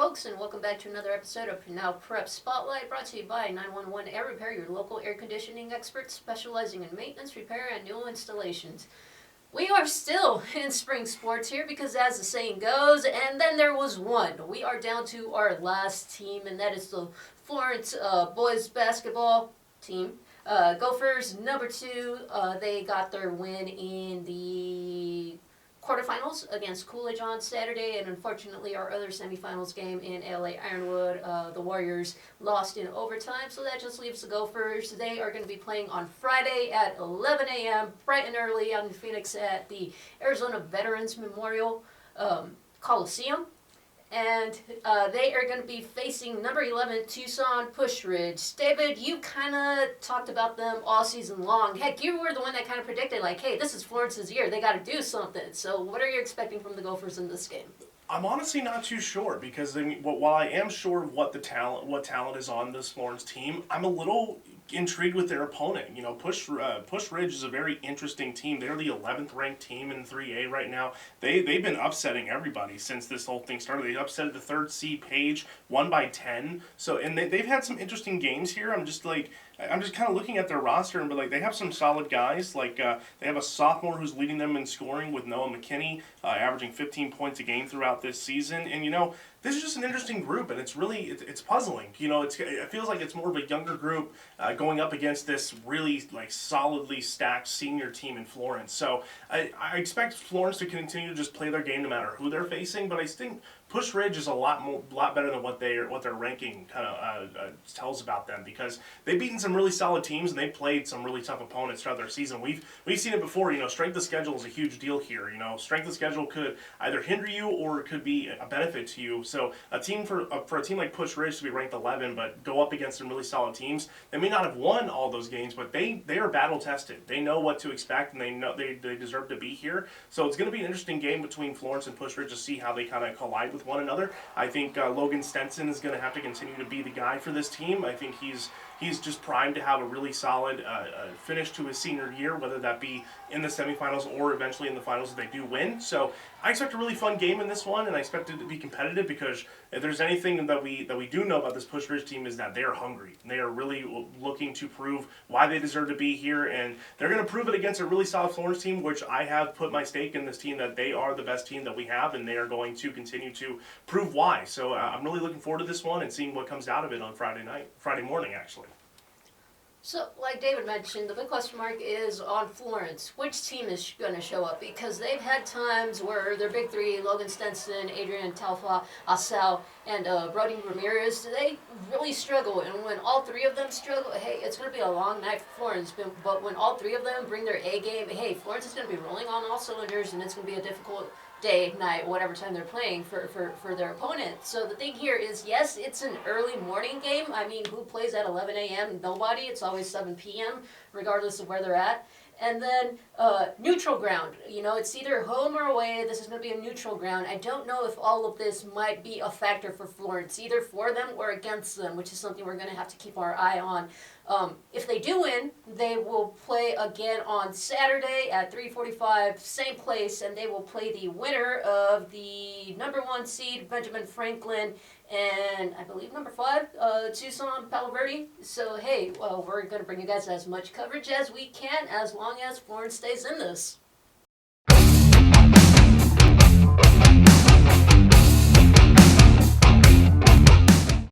folks, and welcome back to another episode of Pinal Prep Spotlight, brought to you by 911 Air Repair, your local air conditioning expert specializing in maintenance, repair, and new installations. We are still in spring sports here because, as the saying goes, and then there was one. We are down to our last team, and that is the Florence boys basketball team. Gophers, number 2, they got their win in the quarterfinals against Coolidge on Saturday, and unfortunately our other semifinals game in LA Ironwood, the Warriors lost in overtime, so that just leaves the Gophers. They are going to be playing on Friday at 11 a.m. bright and early out in Phoenix at the Arizona Veterans Memorial Coliseum. And they are going to be facing number 11 Tucson Push Ridge. David, you kind of talked about them all season long. Heck, you were the one that kind of predicted, like, hey, this is Florence's year. They got to do something. So what are you expecting from the Gophers in this game? I'm honestly not too sure because while I am sure of what talent is on this Florence team, I'm a little intrigued with their opponent. You know, Push Ridge is a very interesting team. They're the 11th ranked team in 3A right now. They've been upsetting everybody since this whole thing started. They upset the 3rd seed Page, won by 10. So and they've had some interesting games here. I'm just kind of looking at their roster and they have some solid guys. Like they have a sophomore who's leading them in scoring with Noah McKinney, averaging 15 points a game throughout this season. And this is just an interesting group, and it's puzzling. It feels like it's more of a younger group going up against this really solidly stacked senior team in Florence. So I expect Florence to continue to just play their game no matter who they're facing. But I think Push Ridge is a lot better than what their ranking kind of tells about them, because they've beaten some really solid teams and they've played some really tough opponents throughout their season. We've seen it before. Strength of schedule is a huge deal here. Strength of schedule could either hinder you or it could be a benefit to you. So a team for a team like Push Ridge to be ranked 11 but go up against some really solid teams, they may not have won all those games, but they are battle tested. They know what to expect and they know they deserve to be here. So it's going to be an interesting game between Florence and Push Ridge to see how they kind of collide with one another. I think Logan Stenson is going to have to continue to be the guy for this team. I think he's just primed to have a really solid finish to his senior year, whether that be in the semifinals or eventually in the finals if they do win. So I expect a really fun game in this one, and I expect it to be competitive, because if there's anything that we do know about this Push Ridge team is that they are hungry. They are really looking to prove why they deserve to be here, and they're going to prove it against a really solid Florence team, which I have put my stake in this team that they are the best team that we have, and they are going to continue to prove why. So I'm really looking forward to this one and seeing what comes out of it on Friday morning, actually. So, like David mentioned, the big question mark is on Florence. Which team is going to show up? Because they've had times where their big three, Logan Stenson, Adrian Talfa, Asal, and Brody Ramirez, they really struggle. And when all three of them struggle, hey, it's going to be a long night for Florence. But when all three of them bring their A game, hey, Florence is going to be rolling on all cylinders, and it's going to be a difficult day, night, whatever time they're playing for their opponent. So the thing here is, yes, it's an early morning game. I mean, who plays at 11 a.m.? Nobody. It's always 7 p.m., regardless of where they're at. And then neutral ground. It's either home or away. This is going to be a neutral ground. I don't know if all of this might be a factor for Florence, either for them or against them, which is something we're going to have to keep our eye on. If they do win, they will play again on Saturday at 3:45, same place, and they will play the winner of the number 1 seed, Benjamin Franklin, and I believe number 5, Tucson Palo Verde. So, hey, we're going to bring you guys as much coverage as we can as long as Florence stays in this.